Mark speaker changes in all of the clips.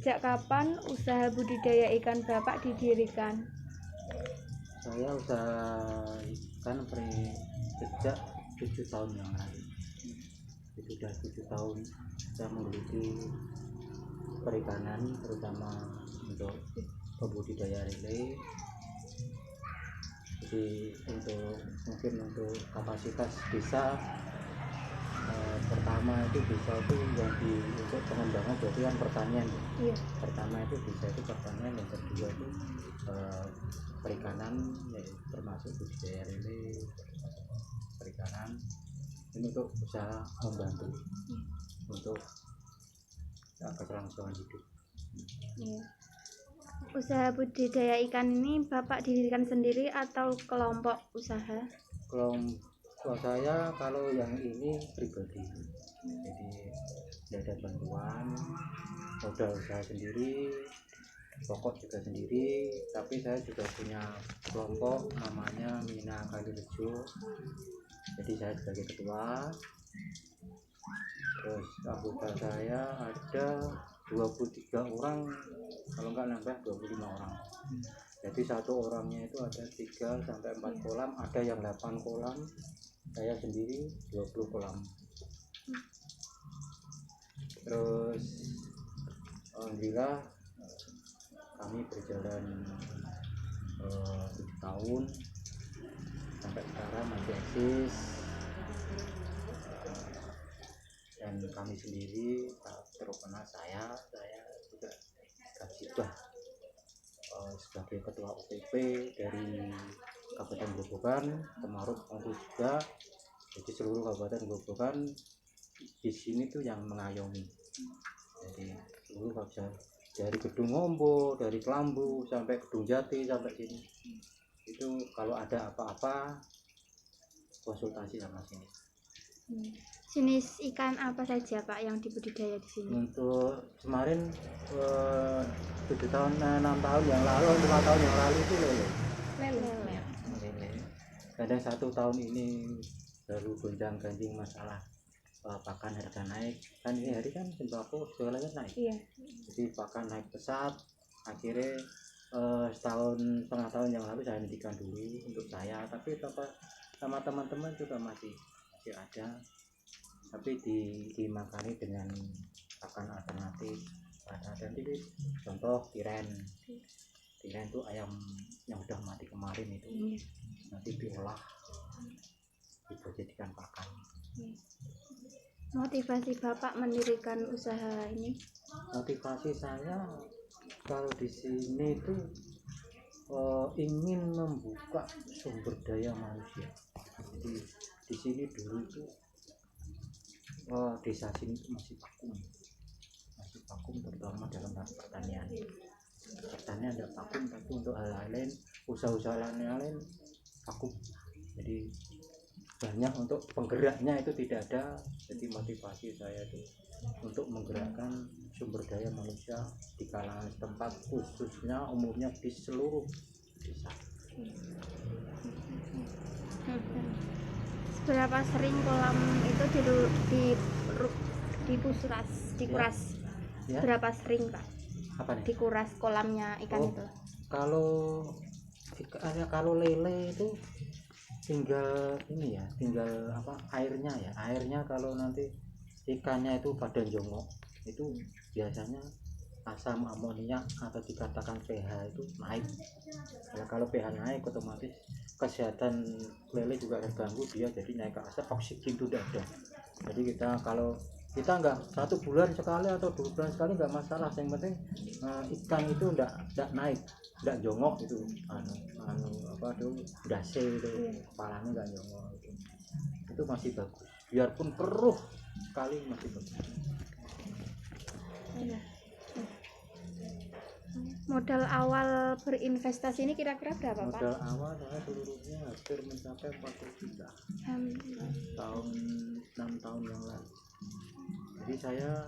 Speaker 1: Sejak kapan usaha budidaya ikan Bapak didirikan?
Speaker 2: Saya usaha ikan sejak 7 tahun yang lalu. Itu sudah 7 tahun saya menggeluti perikanan, terutama untuk pembudidaya lele. Jadi untuk kapasitas bisa pertama itu bisa itu untuk pengembangan berarti kan pertanian.
Speaker 1: Iya.
Speaker 2: Pertama itu bisa itu pertanian, yang kedua itu perikanan, yaitu termasuk budidaya lele, perikanan. Ini untuk usaha membantu untuk keberlangsungan hidup.
Speaker 1: Iya. Usaha budidaya ikan ini Bapak didirikan sendiri atau kelompok usaha?
Speaker 2: Kalau saya, kalau yang ini pribadi, jadi tidak ada bantuan, modal usaha sendiri, pokok juga sendiri. Tapi saya juga punya kelompok namanya Mina Kalirejo, jadi saya sebagai ketua. Terus anggota saya ada 23 orang, kalau enggak nambah 25 orang. Jadi satu orangnya itu ada 3 sampai 4 kolam, ada yang 8 kolam, saya sendiri 20 kolam. Terus alhamdulillah kami berjalan 7 tahun sampai sekarang masih eksis. Dan kami sendiri, terutama saya juga Kajibah sebagai ketua UPP dari Kabupaten Grobogan, termasuk juga. Jadi seluruh Kabupaten Grobogan di sini tuh yang mengayomi. Jadi seluruh Kabupaten, dari Gedung Ngombo, dari Kelambu sampai Gedung Jati sampai sini, itu kalau ada apa-apa konsultasi sama sini.
Speaker 1: Jenis ikan apa saja Pak yang dibudidaya di sini?
Speaker 2: Untuk kemarin 6 tahun yang lalu, 5 tahun yang lalu itu lele. Kadang 1 tahun ini baru gonjang-ganjing masalah pakan harga naik. Kan ini hari kan sembako segalanya naik.
Speaker 1: Iya.
Speaker 2: Jadi pakan naik pesat. Akhirnya setengah tahun yang lalu saya hentikan dulu untuk saya, tapi sama teman-teman juga masih ada, tapi dimakani dengan pakan alternatif. Ada jadi contoh tiren itu ayam yang udah mati kemarin itu, nanti diolah dijadikan pakan.
Speaker 1: Motivasi Bapak mendirikan usaha ini?
Speaker 2: Motivasi saya kalau di sini itu ingin membuka sumber daya manusia. Jadi di sini dulu itu desa sini itu masih vakum, terutama dalam pertanian tidak vakum, tapi untuk hal lain, usaha-usaha lain vakum. Jadi banyak untuk penggeraknya itu tidak ada. Jadi motivasi saya itu untuk menggerakkan sumber daya manusia di kalangan setempat, khususnya umumnya di seluruh desa.
Speaker 1: Seberapa sering kolam itu dikuras?
Speaker 2: Ya.
Speaker 1: Berapa sering Pak?
Speaker 2: Apa nih?
Speaker 1: Dikuras kolamnya ikan itu?
Speaker 2: Kalau lele itu tinggal airnya kalau nanti ikannya itu pada jongok itu biasanya asam amonia atau dikatakan pH itu naik. Kalau pH naik, otomatis kesehatan lele juga terganggu, dia jadi naik ke asam, oksigen itu tidak ada. Jadi kalau kita nggak 1 bulan sekali atau 2 bulan sekali nggak masalah, yang penting ikan itu nggak naik, nggak jongok itu dase itu kepalanya nggak jongok, itu masih bagus, biarpun keruh sekali masih bagus.
Speaker 1: Modal awal berinvestasi ini kira-kira berapa Pak?
Speaker 2: Modal awal saya seluruhnya hampir mencapai 40 juta tahun 6 tahun yang lalu. Jadi saya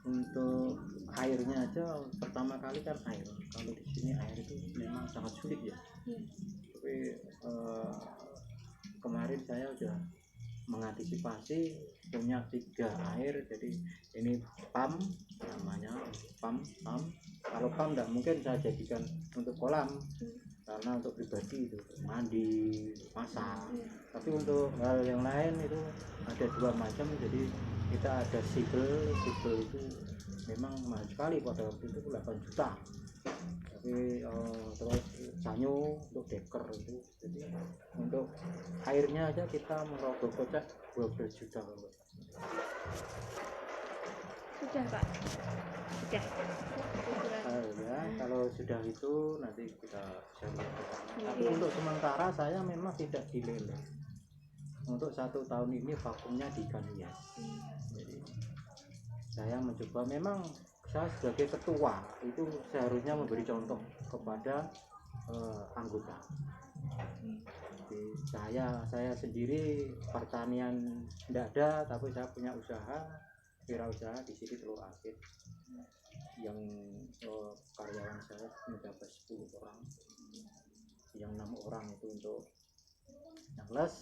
Speaker 2: untuk airnya aja pertama kali kan air, kalau di sini air itu memang sangat sulit ya. Tapi kemarin saya sudah mengantisipasi, punya 3 air. Jadi ini pump namanya, pam. Kalau pam tidak mungkin saya jadikan untuk kolam, karena untuk pribadi itu mandi, masak. Tapi untuk hal yang lain itu ada dua macam. Jadi kita ada sipel itu memang mahal sekali, pada waktu itu 8 juta. Tapi terus sanyo untuk deker itu, jadi untuk airnya aja kita merogoh kocek 12 juta.
Speaker 1: Sudah Pak, sudah.
Speaker 2: Ya, kalau sudah itu nanti kita bisa lihat ke sana. Tapi untuk sementara saya memang tidak dilele. Untuk 1 tahun ini vakumnya di ikan hias. Jadi saya mencoba, memang saya sebagai ketua itu seharusnya memberi contoh kepada anggota. Jadi saya sendiri pertanian tidak ada, tapi saya punya usaha, wirausaha di sini telur asin yang karyawan saya mencapai 10 orang, yang 6 orang itu untuk yang les,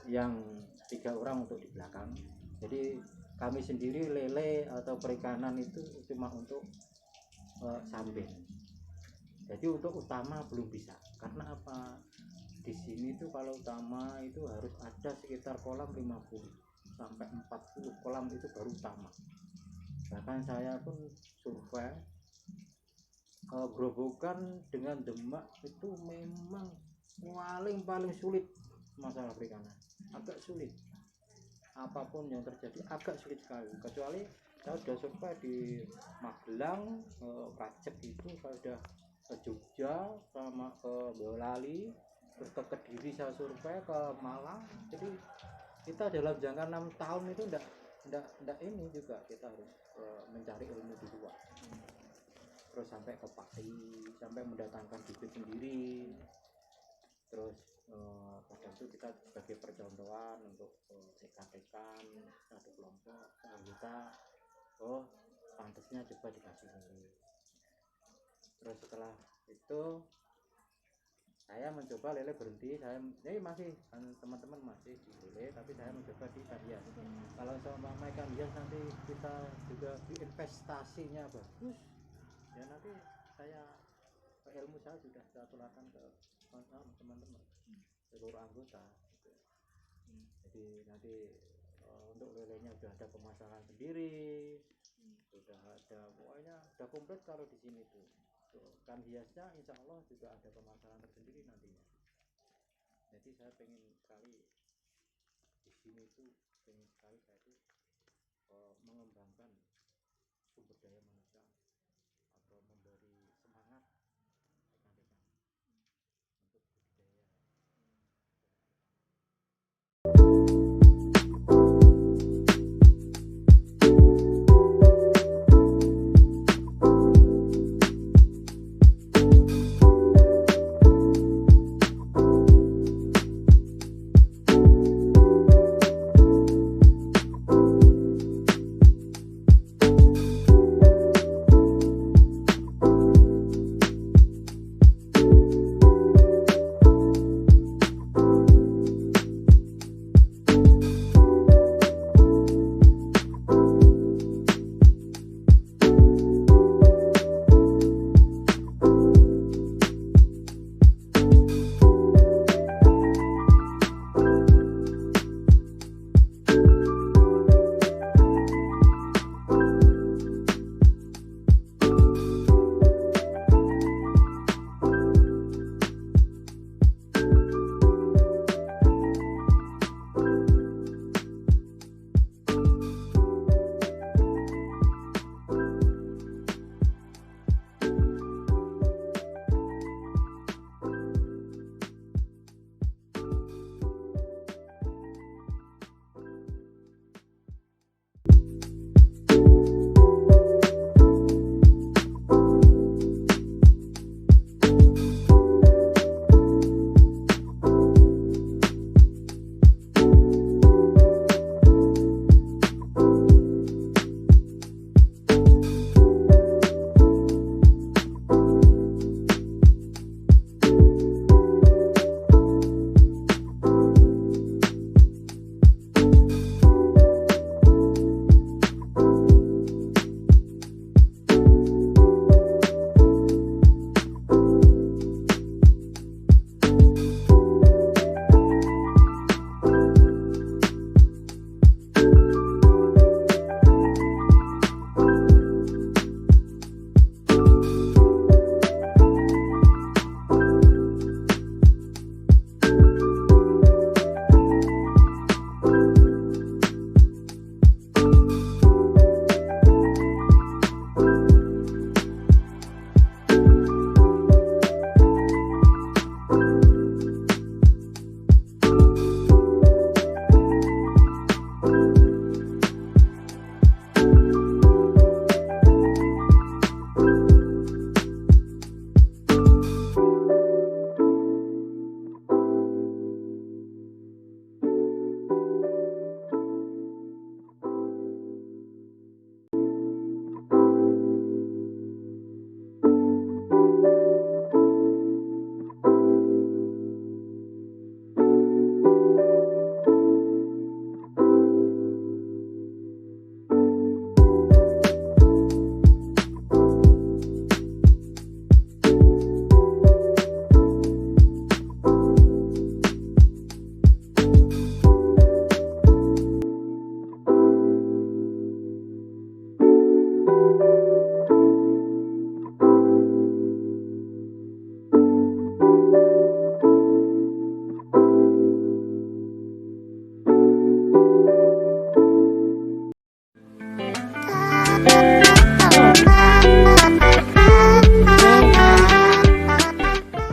Speaker 2: yang 3 orang untuk di belakang. Jadi kami sendiri lele atau perikanan itu cuma untuk sambil. Jadi untuk utama belum bisa. Karena apa? Di sini tuh kalau utama itu harus ada sekitar kolam 50 sampai 40 kolam, itu baru utama. Bahkan saya pun survei Grobogan dengan Demak itu memang paling sulit masalah perikanan, agak sulit. Apapun yang terjadi agak sulit sekali, kecuali saya sudah survei di Magelang, Pacet itu saya sudah ke Jogja sama ke Boyolali, terus ke Kediri saya survei, ke Malang. Jadi kita dalam jangka 6 tahun itu enggak ini juga kita harus mencari ilmu di luar, terus sampai ke Pati, sampai mendatangkan bibit sendiri. Terus pada itu kita sebagai percontohan untuk rekan-rekan satu kelompok anggota, pantasnya coba dikasih dulu. Terus setelah itu saya mencoba lele berhenti. Saya masih teman-teman masih di lele, tapi saya mencoba di ikan hias. Kalau sama ikan hias nanti kita juga investasinya bagus ya, nanti saya ilmu saya sudah saya tularkan ke teman-teman seluruh anggota gitu. Jadi nanti untuk lelenya sudah ada pemasaran sendiri, sudah ada, pokoknya sudah komplit. Kalau di sini tuh kan hiasnya insya Allah juga ada pemasaran tersendiri nantinya. Jadi saya pengen sekali di sini tuh, pengen sekali saya tuh mengembangkan sumber daya manusia.